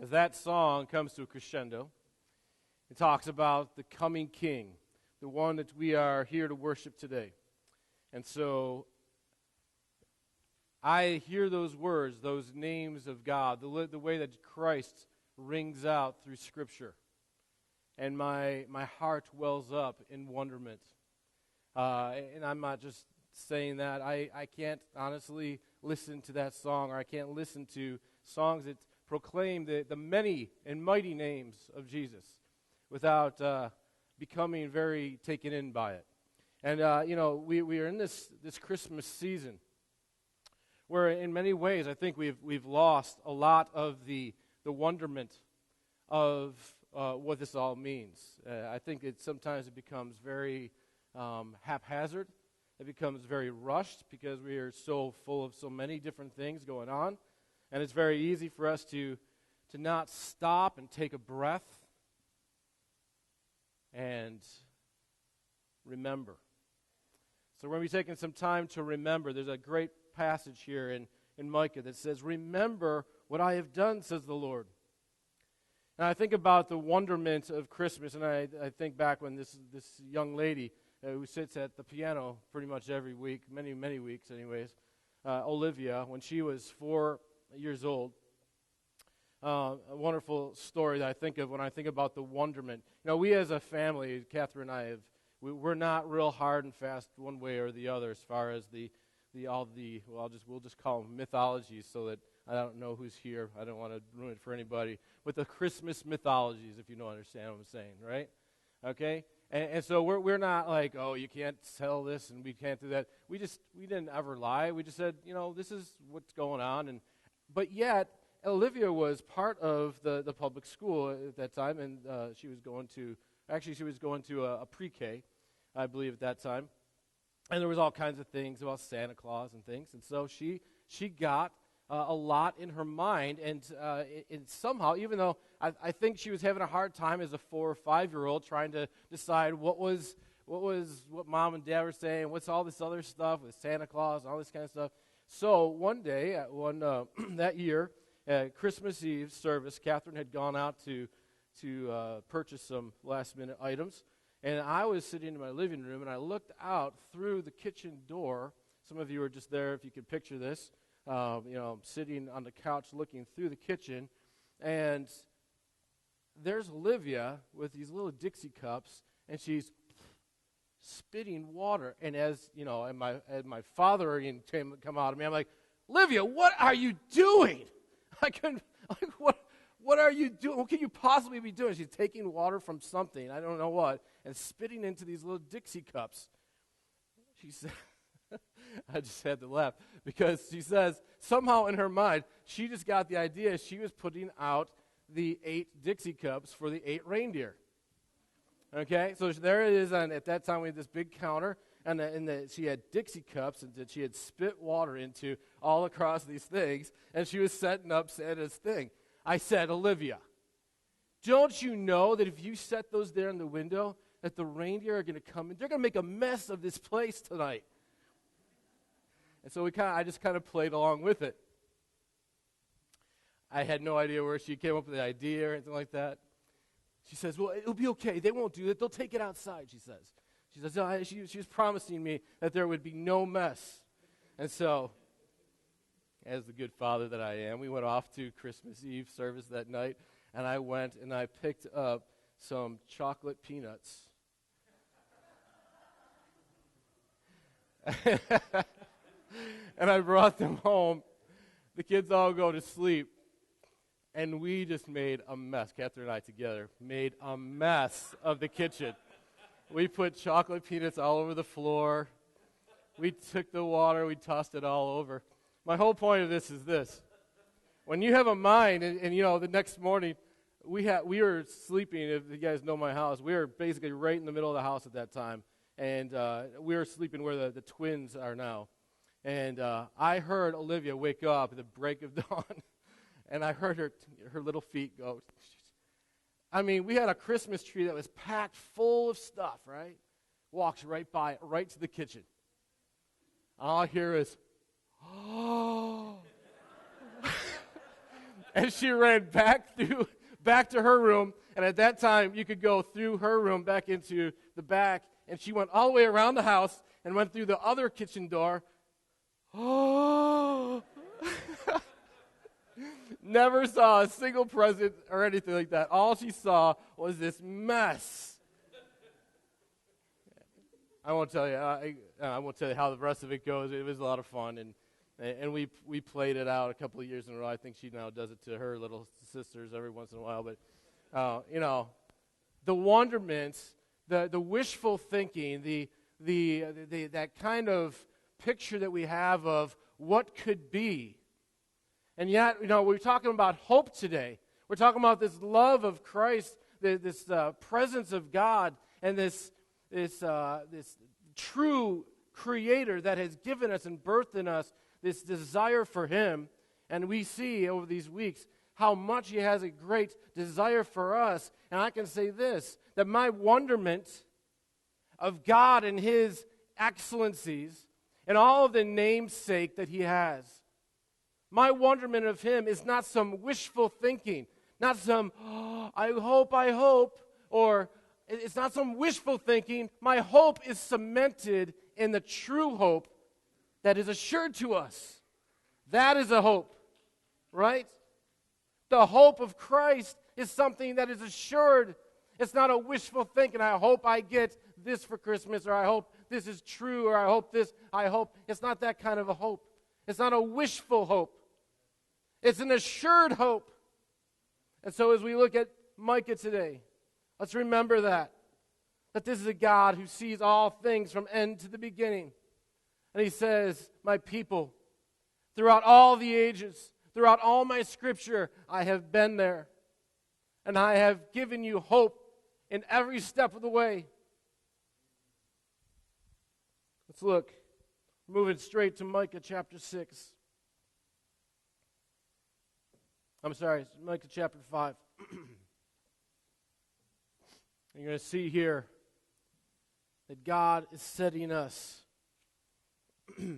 as that song comes to a crescendo, it talks about the coming King, the one that we are here to worship today. And so I hear those words, those names of God, the way that Christ rings out through Scripture. And my heart wells up in wonderment. And I'm not just saying that. I can't honestly listen to that song, or I can't listen to songs that proclaim the many and mighty names of Jesus without becoming very taken in by it. And, we are in this Christmas season where in many ways I think we've lost a lot of the wonderment of what this all means. I think sometimes it becomes very haphazard. It becomes very rushed because we are so full of so many different things going on. And it's very easy for us to not stop and take a breath and remember. So we're going to be taking some time to remember. There's a great passage here in Micah that says, "Remember what I have done, says the Lord." And I think about the wonderment of Christmas, and I think back when this young lady who sits at the piano pretty much every week, many weeks anyways, Olivia, when she was 4 years old. A wonderful story that I think of when I think about the wonderment. We as a family, Catherine and I, we're not real hard and fast one way or the other as far as we'll just call them mythologies, so that I don't know who's here. I don't want to ruin it for anybody. But the Christmas mythologies, if you don't understand what I'm saying, right? Okay? And so we're not like, oh, you can't sell this and we can't do that. We didn't ever lie. We just said, this is what's going on. But yet, Olivia was part of the public school at that time, and she was going to a pre-K, I believe, at that time. And there was all kinds of things about Santa Claus and things. And so she got a lot in her mind, and somehow, even though I think she was having a hard time as a 4 or 5-year-old trying to decide what mom and dad were saying, what's all this other stuff with Santa Claus and all this kind of stuff. So one day, that year, at Christmas Eve service, Catherine had gone out to purchase some last-minute items, and I was sitting in my living room, and I looked out through the kitchen door. Some of you are just there, if you could picture this. Sitting on the couch looking through the kitchen, and there's Olivia with these little Dixie cups, and she's spitting water. And as my father come out of me, I'm like, Olivia, what are you doing? What are you doing? What can you possibly be doing? She's taking water from something, I don't know what, and spitting into these little Dixie cups. She said, I just had to laugh because she says somehow in her mind she just got the idea she was putting out the 8 Dixie cups for the 8 reindeer. Okay, so there it is. And at that time we had this big counter, and she had Dixie cups that she had spit water into all across these things, and she was setting up Santa's thing. I said, Olivia, don't you know that if you set those there in the window, that the reindeer are going to come in? They're going to make a mess of this place tonight. And so I just kind of played along with it. I had no idea where she came up with the idea or anything like that. She says, well, it'll be okay. They won't do it. They'll take it outside, she says. She was promising me that there would be no mess. And so, as the good father that I am, we went off to Christmas Eve service that night, and I went and I picked up some chocolate peanuts. And I brought them home. The kids all go to sleep. And we just made a mess. Catherine and I together made a mess of the kitchen. We put chocolate peanuts all over the floor. We took the water. We tossed it all over. My whole point of this is this. When you have a mind, and the next morning, we were sleeping, if you guys know my house, we were basically right in the middle of the house at that time. And we were sleeping where the twins are now. And I heard Olivia wake up at the break of dawn, and I heard her little feet go. I mean, we had a Christmas tree that was packed full of stuff, right? Walks right by it, right to the kitchen. All I hear is, oh. And she ran back to her room, and at that time, you could go through her room back into the back, and she went all the way around the house and went through the other kitchen door. Oh! Never saw a single present or anything like that. All she saw was this mess. I won't tell you. I won't tell you how the rest of it goes. It was a lot of fun, and we played it out a couple of years in a row. I think she now does it to her little sisters every once in a while. But the wonderment, the wishful thinking, the that kind of picture that we have of what could be. And yet, we're talking about hope today. We're talking about this love of Christ, this presence of God, and this true Creator that has given us and birthed in us this desire for Him. And we see over these weeks how much He has a great desire for us. And I can say this, that my wonderment of God and His excellencies and all of the namesake that He has, my wonderment of Him is not some wishful thinking, not some, I hope, or it's not some wishful thinking. My hope is cemented in the true hope that is assured to us. That is a hope, right? The hope of Christ is something that is assured. It's not a wishful thinking. I hope I get this for Christmas, or I hope this is true, or I hope this, I hope. It's not that kind of a hope. It's not a wishful hope. It's an assured hope. And so as we look at Micah today, let's remember that this is a God who sees all things from end to the beginning. And He says, my people, throughout all the ages, throughout all my scripture, I have been there. And I have given you hope in every step of the way. Let's look. Moving straight to Micah chapter 6. I'm sorry, Micah chapter 5. You're going to see here that God is setting us. He's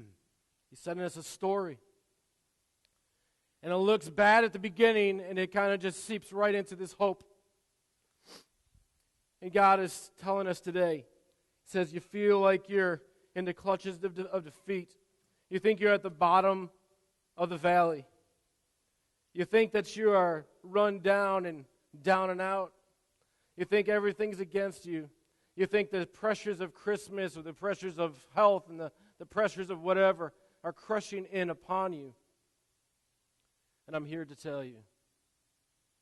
setting us a story. And it looks bad at the beginning, and it kind of just seeps right into this hope. And God is telling us today, He says, you feel like you're in the clutches of defeat. You think you're at the bottom of the valley. You think that you are run down and out. You think everything's against you. You think the pressures of Christmas or the pressures of health and the pressures of whatever are crushing in upon you. And I'm here to tell you,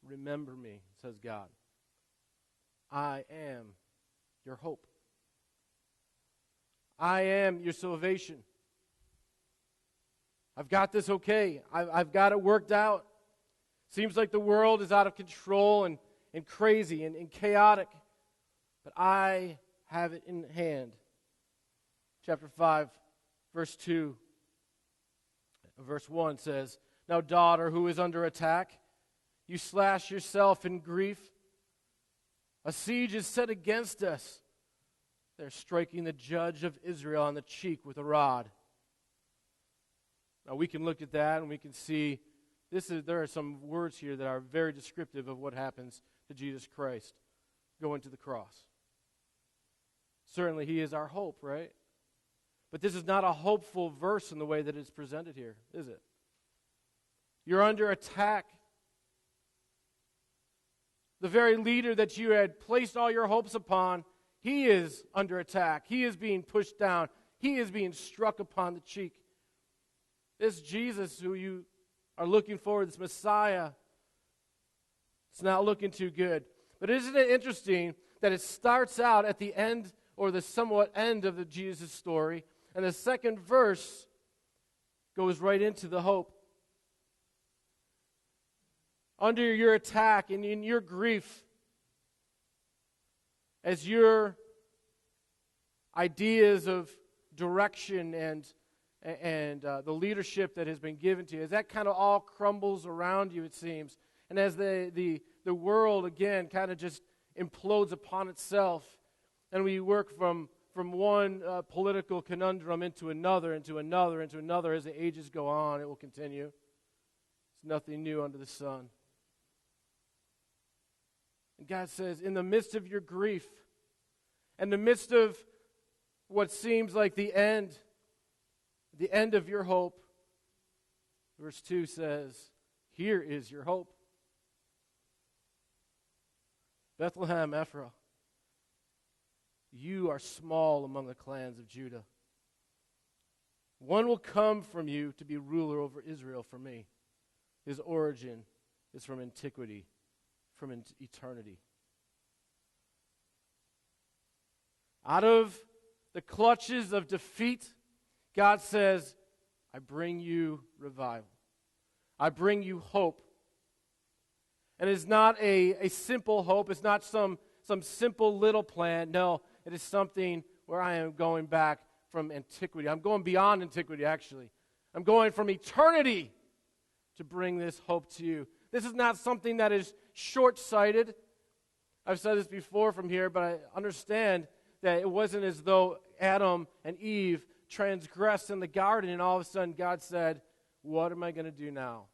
remember me, says God. I am your hope. I am your salvation. I've got this okay. I've got it worked out. Seems like the world is out of control and crazy and chaotic. But I have it in hand. Chapter 5, verse 2. Verse 1 says, now daughter who is under attack, you slash yourself in grief. A siege is set against us. They're striking the judge of Israel on the cheek with a rod. Now we can look at that and we can see there are some words here that are very descriptive of what happens to Jesus Christ going to the cross. Certainly He is our hope, right? But this is not a hopeful verse in the way that it's presented here, is it? You're under attack. The very leader that you had placed all your hopes upon, he is under attack. He is being pushed down. He is being struck upon the cheek. This Jesus who you are looking for, this Messiah, it's not looking too good. But isn't it interesting that it starts out at the end or the somewhat end of the Jesus story, and the second verse goes right into the hope. Under your attack and in your grief, as your ideas of direction and the leadership that has been given to you, as that kind of all crumbles around you, it seems, and as the world again kind of just implodes upon itself, and we work from one political conundrum into another as the ages go on, it will continue. There's nothing new under the sun. And God says, in the midst of your grief, in the midst of what seems like the end of your hope, verse 2 says, here is your hope. Bethlehem Ephraim, you are small among the clans of Judah. One will come from you to be ruler over Israel for me. His origin is from antiquity, from eternity. Out of the clutches of defeat, God says, I bring you revival. I bring you hope. And it's not a simple hope. It's not some simple little plan. No, it is something where I am going back from antiquity. I'm going beyond antiquity, actually. I'm going from eternity to bring this hope to you. This is not something that is short-sighted. I've said this before from here, but I understand that it wasn't as though Adam and Eve transgressed in the garden and all of a sudden God said, what am I going to do now?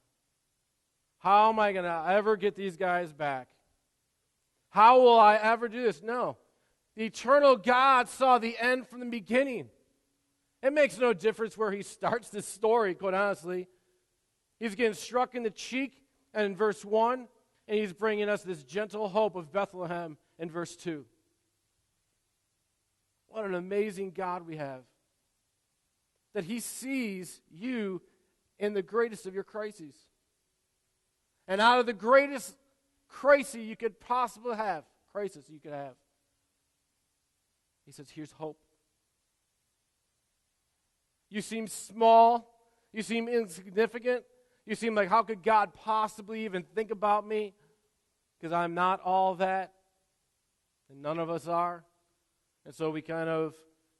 How am I going to ever get these guys back? How will I ever do this? No. The eternal God saw the end from the beginning. It makes no difference where he starts this story, quite honestly. He's getting struck in the cheek and in verse 1, and he's bringing us this gentle hope of Bethlehem in verse 2. What an amazing God we have. That he sees you in the greatest of your crises. And out of the greatest crisis you could possibly have, he says, here's hope. You seem small. You seem insignificant. You seem like, how could God possibly even think about me? Because I'm not all that. And none of us are. And so we kind of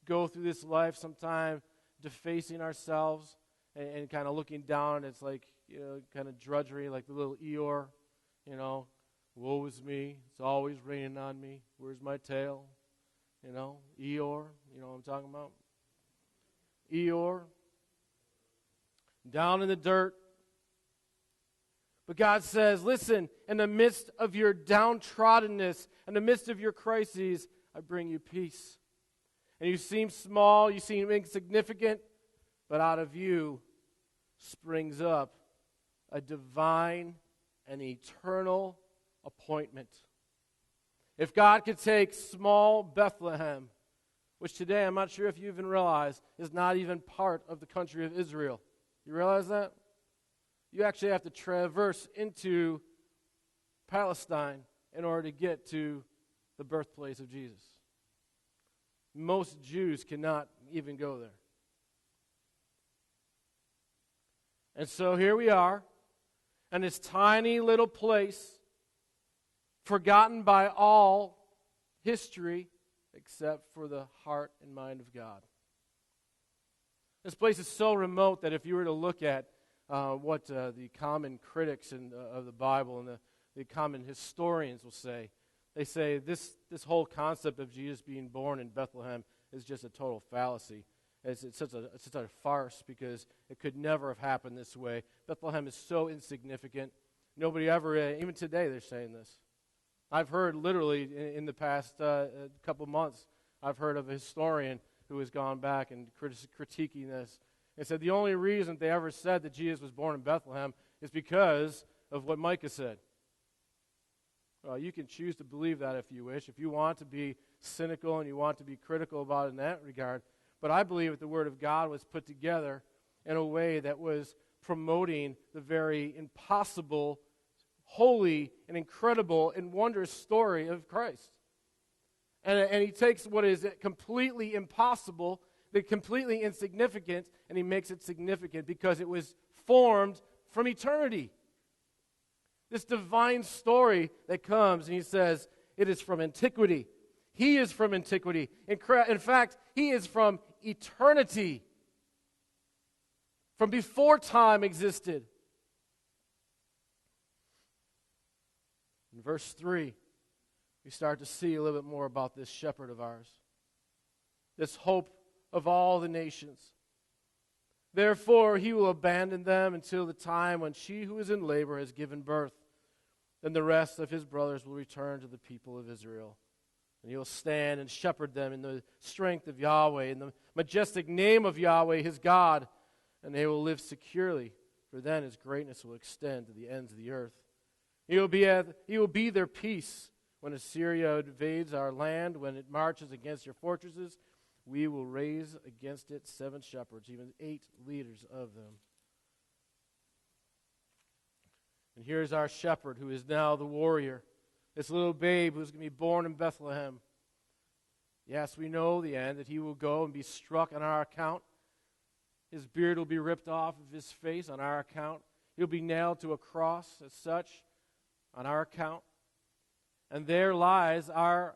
go through this life sometime defacing ourselves and kind of looking down. It's like, kind of drudgery, like the little Eeyore, woe is me. It's always raining on me. Where's my tail? Eeyore, you know what I'm talking about? Eeyore, down in the dirt. But God says, listen, in the midst of your downtroddenness, in the midst of your crises, I bring you peace. And you seem small, you seem insignificant, but out of you springs up a divine and eternal appointment. If God could take small Bethlehem, which today I'm not sure if you even realize is not even part of the country of Israel. You realize that? You actually have to traverse into Palestine in order to get to the birthplace of Jesus. Most Jews cannot even go there. And so here we are in this tiny little place, forgotten by all history except for the heart and mind of God. This place is so remote that if you were to look at what the common critics of the Bible and the common historians will say, they say this whole concept of Jesus being born in Bethlehem is just a total fallacy. It's such a farce because it could never have happened this way. Bethlehem is so insignificant. Nobody ever, even today they're saying this. I've heard literally in the past couple months, I've heard of a historian who has gone back and critiquing this. And said the only reason they ever said that Jesus was born in Bethlehem is because of what Micah said. Well, you can choose to believe that if you wish, if you want to be cynical and you want to be critical about it in that regard. But I believe that the Word of God was put together in a way that was promoting the very impossible, holy, and incredible and wondrous story of Christ. And he takes what is completely impossible, the completely insignificant, and he makes it significant because it was formed from eternity. This divine story that comes, and he says, it is from antiquity. He is from antiquity. In fact, he is from eternity. From before time existed. In verse 3, we start to see a little bit more about this shepherd of ours. This hope of all the nations. Therefore, he will abandon them until the time when she who is in labor has given birth. Then the rest of his brothers will return to the people of Israel. And he will stand and shepherd them in the strength of Yahweh, in the majestic name of Yahweh, his God. And they will live securely, for then his greatness will extend to the ends of the earth. He will be their peace when Assyria invades our land, when it marches against your fortresses. We will raise against it 7 shepherds, even 8 leaders of them. And here's our shepherd who is now the warrior, this little babe who's going to be born in Bethlehem. Yes, we know the end, that he will go and be struck on our account. His beard will be ripped off of his face on our account. He'll be nailed to a cross as such on our account. And there lies our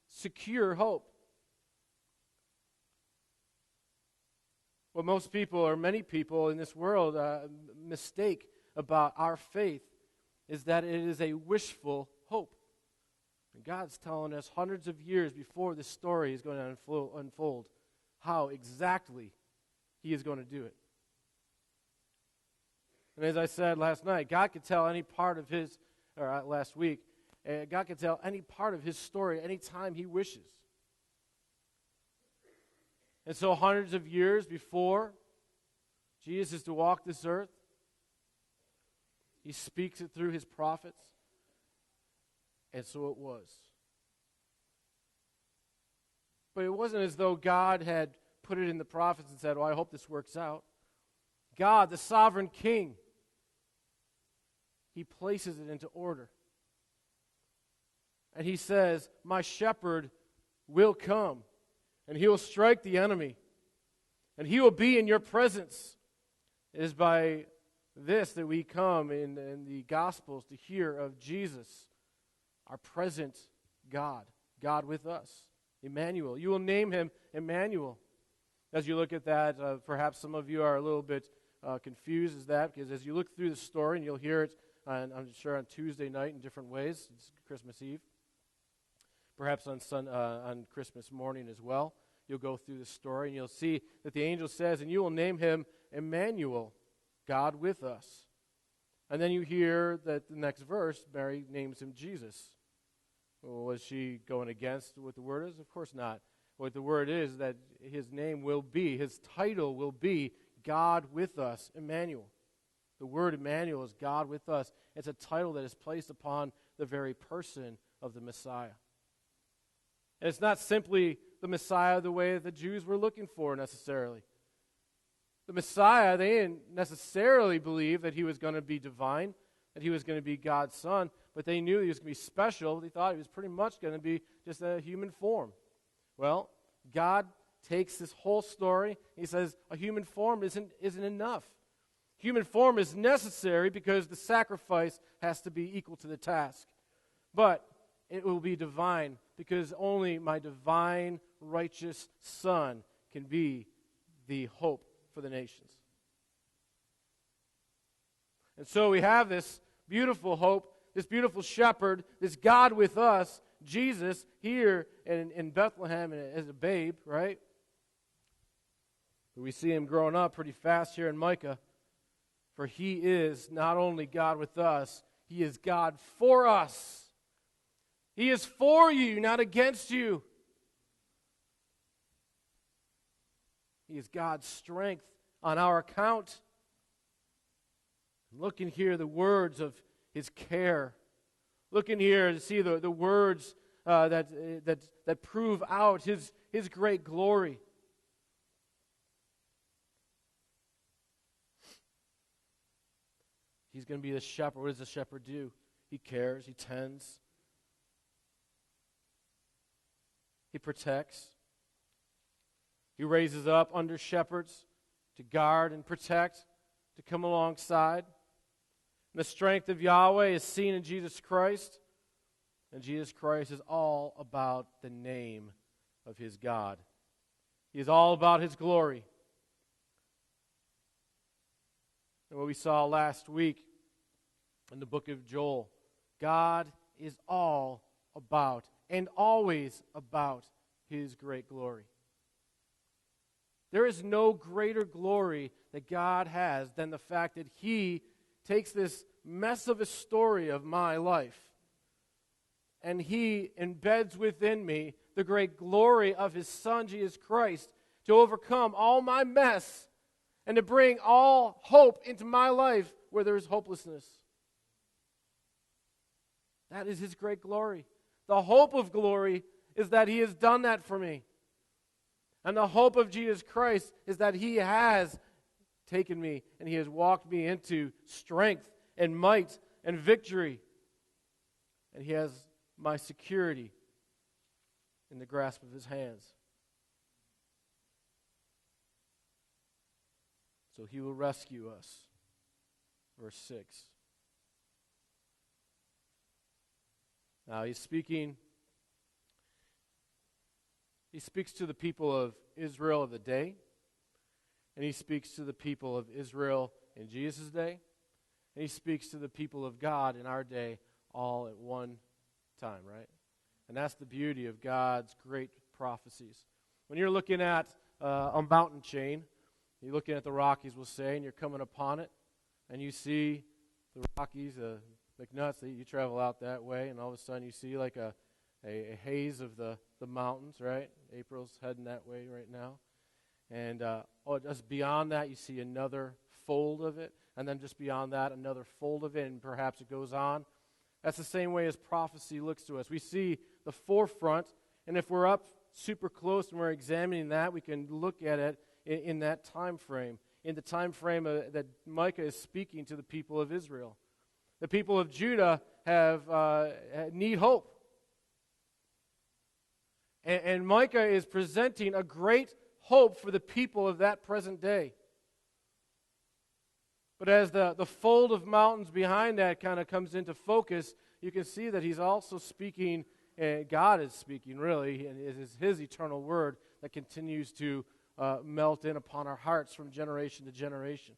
secure hope. What most people, or many people in this world, mistake about our faith is that it is a wishful hope. And God's telling us hundreds of years before this story is going to unfold how exactly he is going to do it. And as I said last night, God could tell any part of his, or last week, God could tell any part of his story anytime he wishes. And so hundreds of years before Jesus is to walk this earth, he speaks it through his prophets. And so it was. But it wasn't as though God had put it in the prophets and said, "Oh, I hope this works out." God, the sovereign king, he places it into order. And he says, "My shepherd will come, and he will strike the enemy, and he will be in your presence." It is by this that we come in the Gospels to hear of Jesus, our present God, God with us, Emmanuel. You will name him Emmanuel. As you look at that, perhaps some of you are a little bit confused as that, because as you look through the story, and you'll hear it, I'm sure, on Tuesday night in different ways. It's Christmas Eve. Perhaps on Christmas morning as well. You'll go through the story, and you'll see that the angel says, "And you will name him Emmanuel, God with us." And then you hear that the next verse, Mary names him Jesus. Well, was she going against what the word is? Of course not. What the word is, that his name will be, his title will be God with us, Emmanuel. The word Emmanuel is God with us. It's a title that is placed upon the very person of the Messiah. And it's not simply the Messiah the way that the Jews were looking for necessarily. The Messiah, they didn't necessarily believe that he was going to be divine, that he was going to be God's son, but they knew he was going to be special. They thought he was pretty much going to be just a human form. Well, God takes this whole story. He says a human form isn't enough. Human form is necessary because the sacrifice has to be equal to the task. But it will be divine because only my divine, righteous Son can be the hope for the nations. And so we have this beautiful hope, this beautiful shepherd, this God with us, Jesus, here in Bethlehem as a babe, right? But we see him growing up pretty fast here in Micah. For he is not only God with us, he is God for us. He is for you, not against you. He is God's strength on our account. Look and hear the words of his care. Look in here to see the words that prove out his great glory. He's going to be the shepherd. What does the shepherd do? He cares. He tends. He protects. He raises up under shepherds to guard and protect, to come alongside. And the strength of Yahweh is seen in Jesus Christ. And Jesus Christ is all about the name of his God. He is all about his glory. And what we saw last week in the book of Joel, God is all about and always about his great glory. There is no greater glory that God has than the fact that He takes this mess of a story of my life and He embeds within me the great glory of His Son, Jesus Christ, to overcome all my mess and to bring all hope into my life where there is hopelessness. That is His great glory. The hope of glory is that He has done that for me. And the hope of Jesus Christ is that He has taken me and He has walked me into strength and might and victory. And He has my security in the grasp of His hands. So He will rescue us. Verse 6. Now He speaks to the people of Israel of the day, and He speaks to the people of Israel in Jesus' day, and He speaks to the people of God in our day all at one time, right? And that's the beauty of God's great prophecies. When you're looking at a mountain chain, you're looking at the Rockies, we'll say, and you're coming upon it, and you see the Rockies, McNuts, you travel out that way, and all of a sudden you see like a haze of the mountains, right? April's heading that way right now. And just beyond that, you see another fold of it, and then just beyond that, another fold of it, and perhaps it goes on. That's the same way as prophecy looks to us. We see the forefront, and if we're up super close and we're examining that, we can look at it in that time frame, in the time frame that Micah is speaking to the people of Israel. The people of Judah need hope. And Micah is presenting a great hope for the people of that present day. But as the fold of mountains behind that kind of comes into focus, you can see that he's also speaking, God is speaking really, and it is His eternal word that continues to melt in upon our hearts from generation to generation.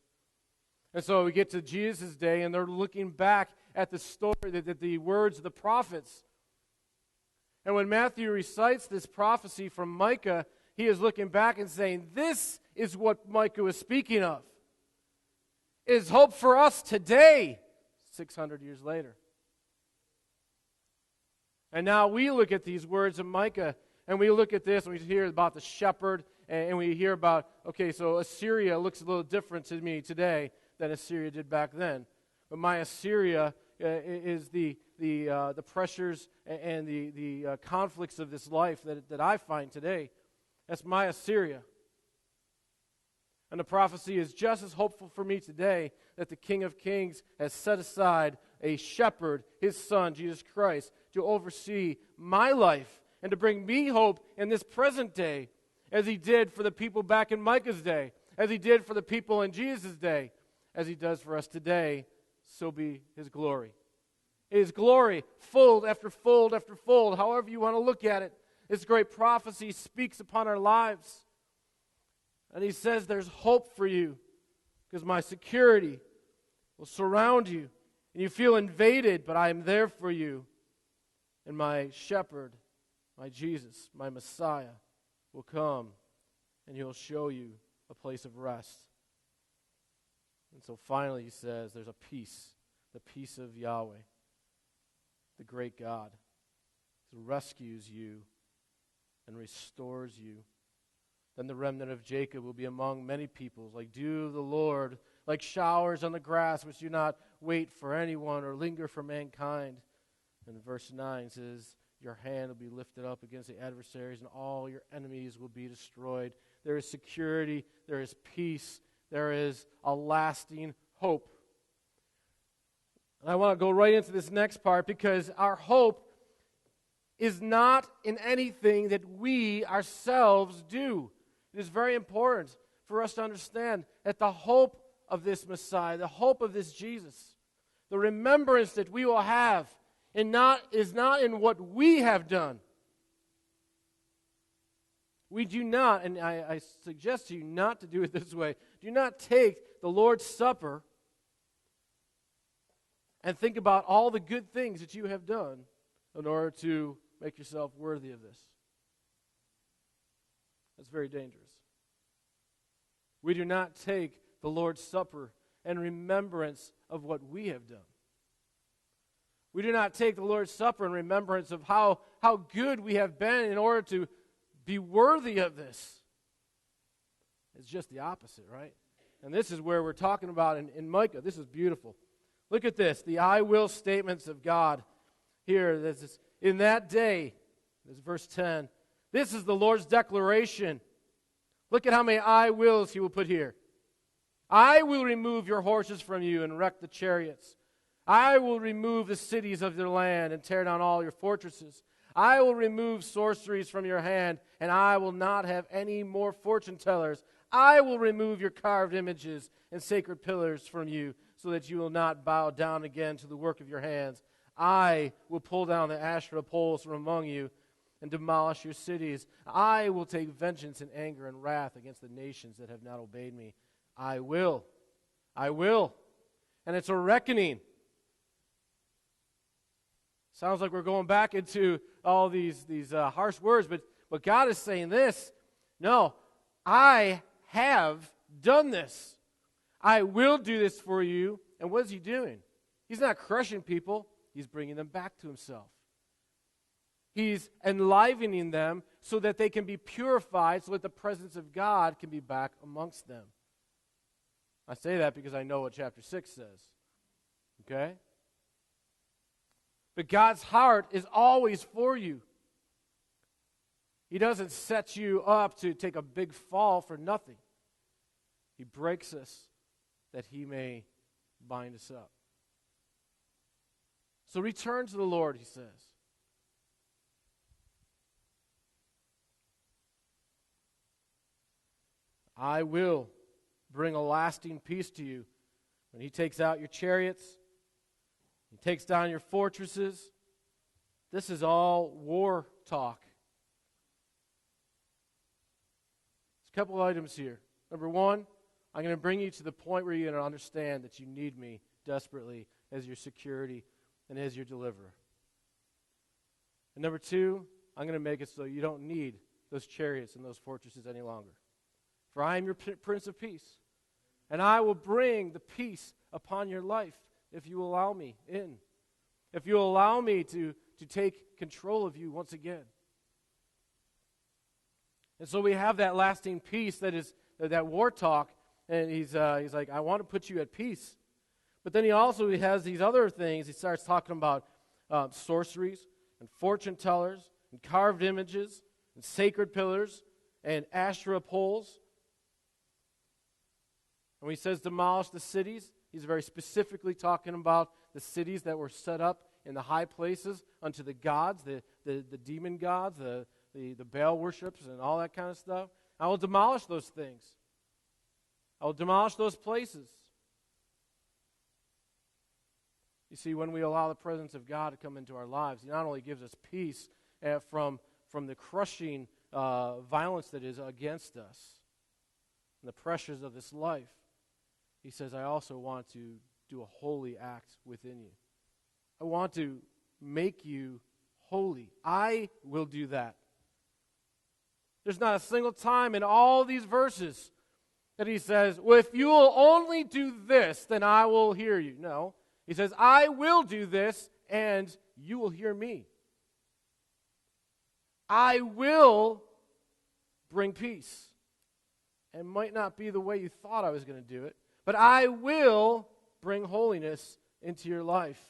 And so we get to Jesus' day, and they're looking back at the story, the words of the prophets. And when Matthew recites this prophecy from Micah, he is looking back and saying, this is what Micah was speaking of. It is hope for us today, 600 years later. And now we look at these words of Micah, and we look at this, and we hear about the shepherd, and we hear about, okay, so Assyria looks a little different to me today than Assyria did back then. But my Assyria is the pressures and the conflicts of this life that I find today. That's my Assyria. And the prophecy is just as hopeful for me today that the King of Kings has set aside a shepherd, His Son, Jesus Christ, to oversee my life and to bring me hope in this present day, as He did for the people back in Micah's day, as He did for the people in Jesus' day, as He does for us today, so be His glory. His glory, fold after fold after fold, however you want to look at it. This great prophecy speaks upon our lives. And He says there's hope for you because my security will surround you. And you feel invaded, but I am there for you. And my shepherd, my Jesus, my Messiah will come and He'll show you a place of rest. And so finally He says there's a peace, the peace of Yahweh, the great God, who rescues you and restores you. Then the remnant of Jacob will be among many peoples, like dew of the Lord, like showers on the grass, which do not wait for anyone or linger for mankind. And verse 9 says, your hand will be lifted up against the adversaries, and all your enemies will be destroyed. There is security, there is peace, there is a lasting hope. And I want to go right into this next part because our hope is not in anything that we ourselves do. It is very important for us to understand that the hope of this Messiah, the hope of this Jesus, the remembrance that we will have is not in what we have done. We do not, and I suggest to you not to do it this way, do not take the Lord's Supper and think about all the good things that you have done in order to make yourself worthy of this. That's very dangerous. we do not take the Lord's Supper in remembrance of what we have done. We do not take the Lord's Supper in remembrance of how good we have been in order to be worthy of this. It's just the opposite, right? And this is where we're talking about in Micah. This is beautiful. Look at this, the I will statements of God. Here, this is, in that day, this is verse 10. This is the Lord's declaration. Look at how many I wills he will put here. I will remove your horses from you and wreck the chariots. I will remove the cities of your land and tear down all your fortresses. I will remove sorceries from your hand, and I will not have any more fortune tellers. I will remove your carved images and sacred pillars from you, so that you will not bow down again to the work of your hands. I will pull down the Asherah poles from among you and demolish your cities. I will take vengeance and anger and wrath against the nations that have not obeyed me. I will. I will. And it's a reckoning. Sounds like we're going back into all these harsh words, but God is saying this. No, I have done this. I will do this for you. And what is he doing? He's not crushing people. He's bringing them back to himself. He's enlivening them so that they can be purified, so that the presence of God can be back amongst them. I say that because I know what chapter 6 says. Okay? But God's heart is always for you. He doesn't set you up to take a big fall for nothing. He breaks us that he may bind us up. So return to the Lord, he says. I will bring a lasting peace to you. When he takes out your chariots, he takes down your fortresses. This is all war talk. There's a couple of items here. Number one, I'm going to bring you to the point where you're going to understand that you need me desperately as your security and as your deliverer. And number two, I'm going to make it so you don't need those chariots and those fortresses any longer. For I am your Prince of Peace, and I will bring the peace upon your life if you allow me in. If you allow me to take control of you once again. And so we have that lasting peace that is that war talk, and he's like, I want to put you at peace. But then he has these other things. He starts talking about sorceries and fortune tellers and carved images and sacred pillars and Asherah poles. And when he says demolish the cities, he's very specifically talking about the cities that were set up in the high places unto the gods, the demon gods, the Baal worships and all that kind of stuff. I will demolish those things. I will demolish those places. You see, when we allow the presence of God to come into our lives, he not only gives us peace from the crushing violence that is against us and the pressures of this life, he says, I also want to do a holy act within you. I want to make you holy. I will do that. There's not a single time in all these verses that he says, well, if you will only do this, then I will hear you. No. He says, I will do this, and you will hear me. I will bring peace. It might not be the way you thought I was going to do it, but I will bring holiness into your life.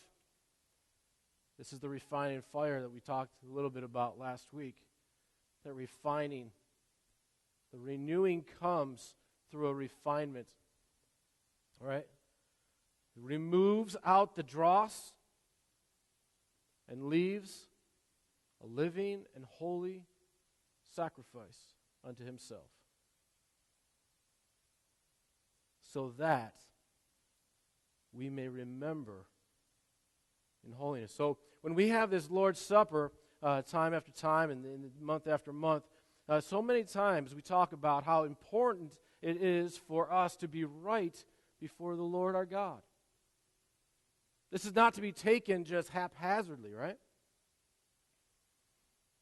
This is the refining fire that we talked a little bit about last week. That refining, the renewing comes through a refinement. All right? It removes out the dross and leaves a living and holy sacrifice unto himself. So that we may remember in holiness. So when we have this Lord's Supper time after time and month after month, so many times we talk about how important it is for us to be right before the Lord our God. This is not to be taken just haphazardly, right?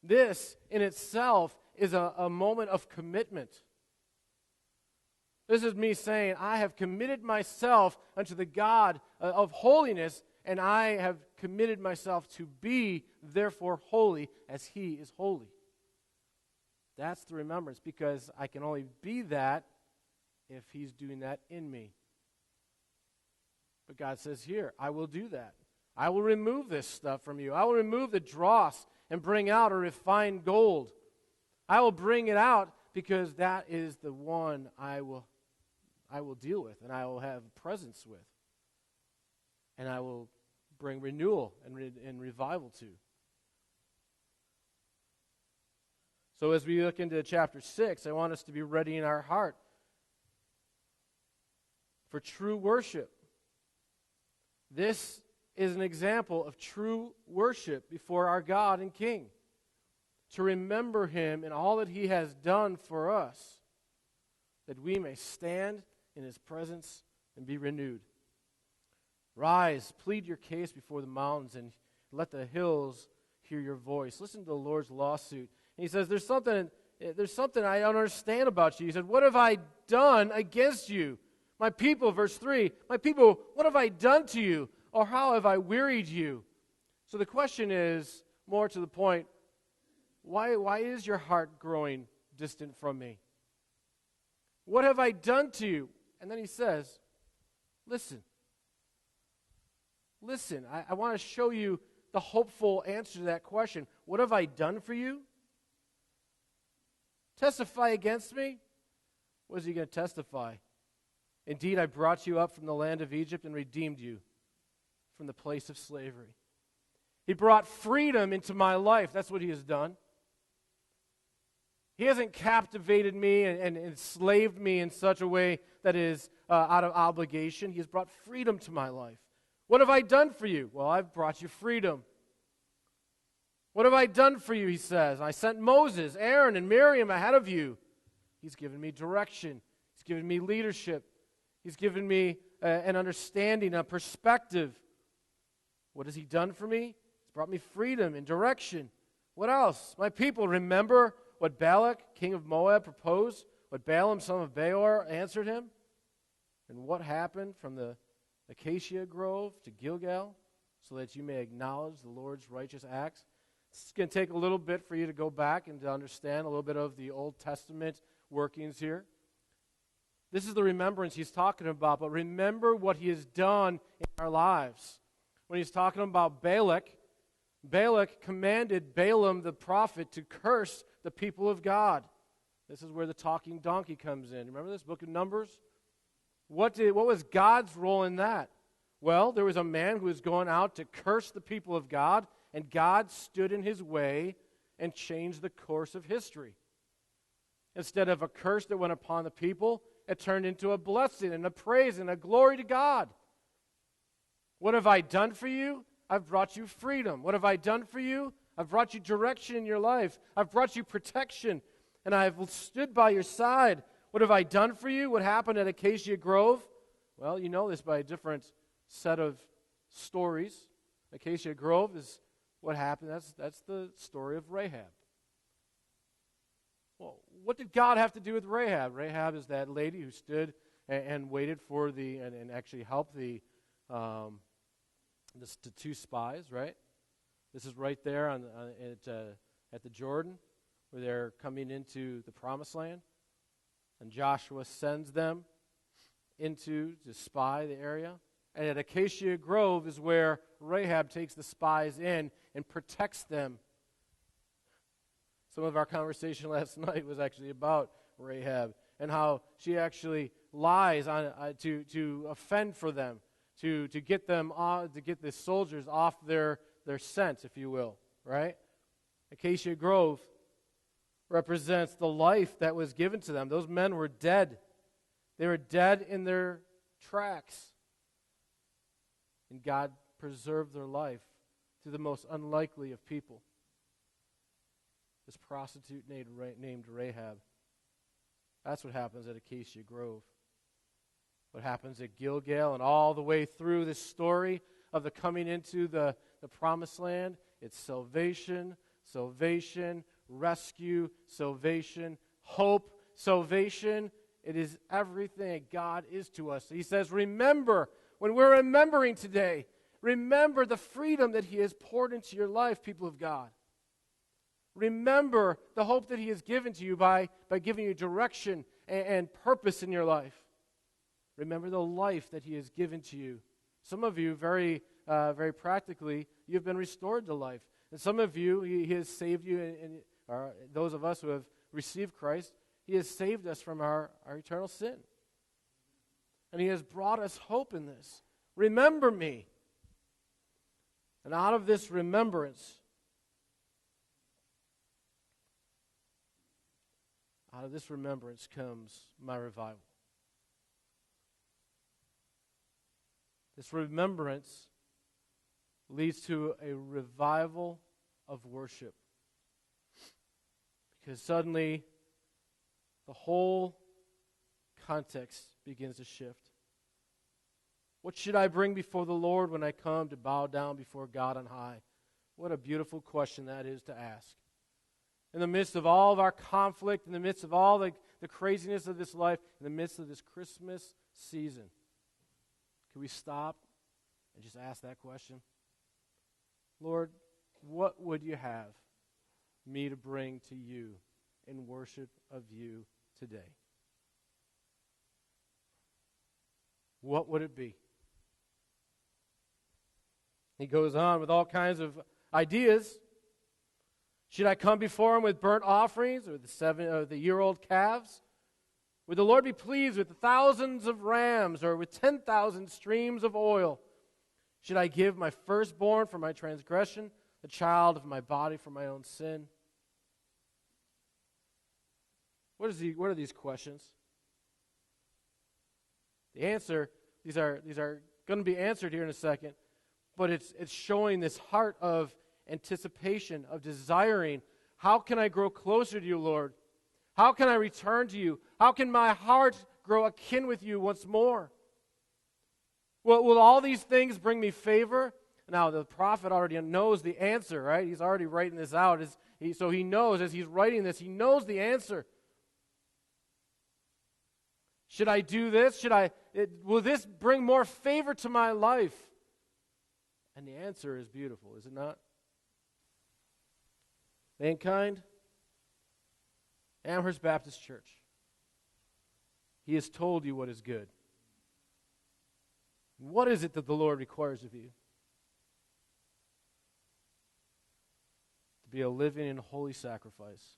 This in itself is a moment of commitment. This is me saying, I have committed myself unto the God of holiness, and I have committed myself to be, therefore, holy as He is holy. That's the remembrance, because I can only be that if He's doing that in me. But God says here, I will do that. I will remove this stuff from you. I will remove the dross and bring out a refined gold. I will bring it out because that is the one I will deal with and I will have presence with. And I will bring renewal and revival to. So as we look into chapter 6, I want us to be ready in our heart for true worship. This is an example of true worship before our God and King. To remember Him and all that He has done for us, that we may stand in His presence and be renewed. Rise, plead your case before the mountains, and let the hills hear your voice. Listen to the Lord's lawsuit. And He says, there's something I don't understand about you. He said, what have I done against you? My people, verse 3, my people, what have I done to you? Or how have I wearied you? So the question is, more to the point, why is your heart growing distant from me? What have I done to you? And then he says, listen. Listen, I want to show you the hopeful answer to that question. What have I done for you? Testify against me? What is he going to testify? Indeed, I brought you up from the land of Egypt and redeemed you from the place of slavery. He brought freedom into my life. That's what He has done. He hasn't captivated me and enslaved me in such a way that is out of obligation. He has brought freedom to my life. What have I done for you? Well, I've brought you freedom. What have I done for you, he says? I sent Moses, Aaron, and Miriam ahead of you. He's given me direction. He's given me leadership. He's given me an understanding, a perspective. What has He done for me? He's brought me freedom and direction. What else? My people, remember what Balak, king of Moab, proposed? What Balaam, son of Beor, answered him? And what happened from the acacia grove to Gilgal, so that you may acknowledge the Lord's righteous acts? It's going to take a little bit for you to go back and to understand a little bit of the Old Testament workings here. This is the remembrance he's talking about, but remember what He has done in our lives. When he's talking about Balak commanded Balaam the prophet to curse the people of God. This is where the talking donkey comes in. Remember this book of Numbers? What was God's role in that? Well, there was a man who was going out to curse the people of God, and God stood in his way and changed the course of history. Instead of a curse that went upon the people, it turned into a blessing and a praise and a glory to God. What have I done for you? I've brought you freedom. What have I done for you? I've brought you direction in your life. I've brought you protection, and I have stood by your side. What have I done for you? What happened at Acacia Grove? Well, you know this by a different set of stories. Acacia Grove is what happened. That's the story of Rahab. Well, what did God have to do with Rahab? Rahab is that lady who stood and waited for and actually helped the two spies, right? This is right there at the Jordan, where they're coming into the Promised Land. And Joshua sends them to spy the area. And at Acacia Grove is where Rahab takes the spies in and protects them. Some of our conversation last night was actually about Rahab and how she actually lies to offend for them, to get them to get the soldiers off their scent, if you will, right? Acacia Grove represents the life that was given to them. Those men were dead. They were dead in their tracks. And God preserved their life through the most unlikely of people. This prostitute named Rahab. That's what happens at Acacia Grove. What happens at Gilgal and all the way through this story of the coming into the Promised Land, it's salvation, rescue, salvation, hope, salvation, It is everything God is to us. He says, remember, when we're remembering today, remember the freedom that He has poured into your life, people of God. Remember the hope that He has given to you by giving you direction and purpose in your life. Remember the life that He has given to you. Some of you, very practically, you've been restored to life. And some of you, He has saved you, and those of us who have received Christ, He has saved us from our eternal sin. And He has brought us hope in this. Remember me. And out of this remembrance, comes my revival. This remembrance leads to a revival of worship. Because suddenly, the whole context begins to shift. What should I bring before the Lord when I come to bow down before God on high? What a beautiful question that is to ask. In the midst of all of our conflict, in the midst of all the craziness of this life, in the midst of this Christmas season, can we stop and just ask that question? Lord, what would you have me to bring to you in worship of you today? What would it be? He goes on with all kinds of ideas. Should I come before Him with burnt offerings or the year-old calves? Would the Lord be pleased with the thousands of rams or with 10,000 streams of oil? Should I give my firstborn for my transgression, the child of my body for my own sin? What are these questions? The answer, these are going to be answered here in a second, but it's showing this heart of anticipation, of desiring. How can I grow closer to you, Lord? How can I return to you? How can my heart grow akin with you once more? Will all these things bring me favor? Now, the prophet already knows the answer, right? He's already writing this out. So he knows, as he's writing this, he knows the answer. Should I do this? Will this bring more favor to my life? And the answer is beautiful, is it not? Mankind, Amherst Baptist Church, He has told you what is good. What is it that the Lord requires of you? To be a living and holy sacrifice,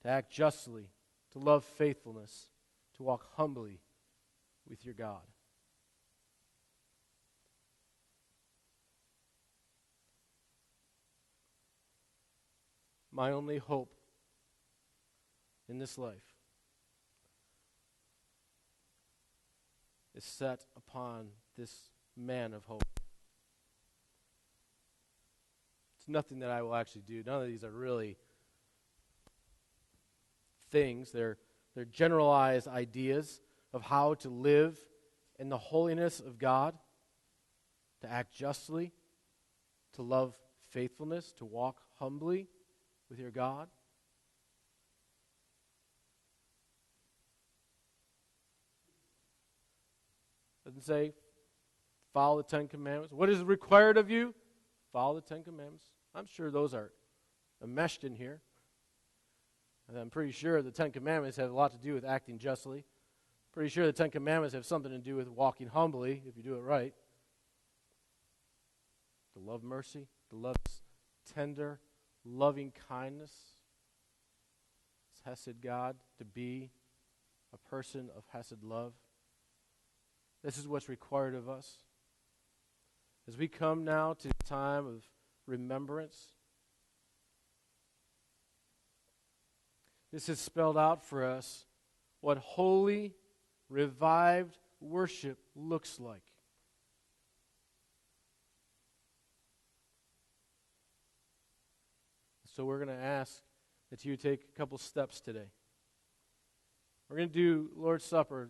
to act justly, to love faithfulness, to walk humbly with your God. My only hope in this life is set upon this man of hope. It's nothing that I will actually do. None of these are really things. They're generalized ideas of how to live in the holiness of God, to act justly, to love faithfulness, to walk humbly with your God. Doesn't say follow the Ten Commandments. What is required of you? Follow the Ten Commandments. I'm sure those are enmeshed in here. And I'm pretty sure the Ten Commandments have a lot to do with acting justly. Pretty sure the Ten Commandments have something to do with walking humbly, if you do it right. To love mercy, to love tender, loving kindness. It's Hesed God, to be a person of Hesed love. This is what's required of us. As we come now to a time of remembrance, this is spelled out for us what holy, revived worship looks like. So we're going to ask that you take a couple steps today. We're going to do Lord's Supper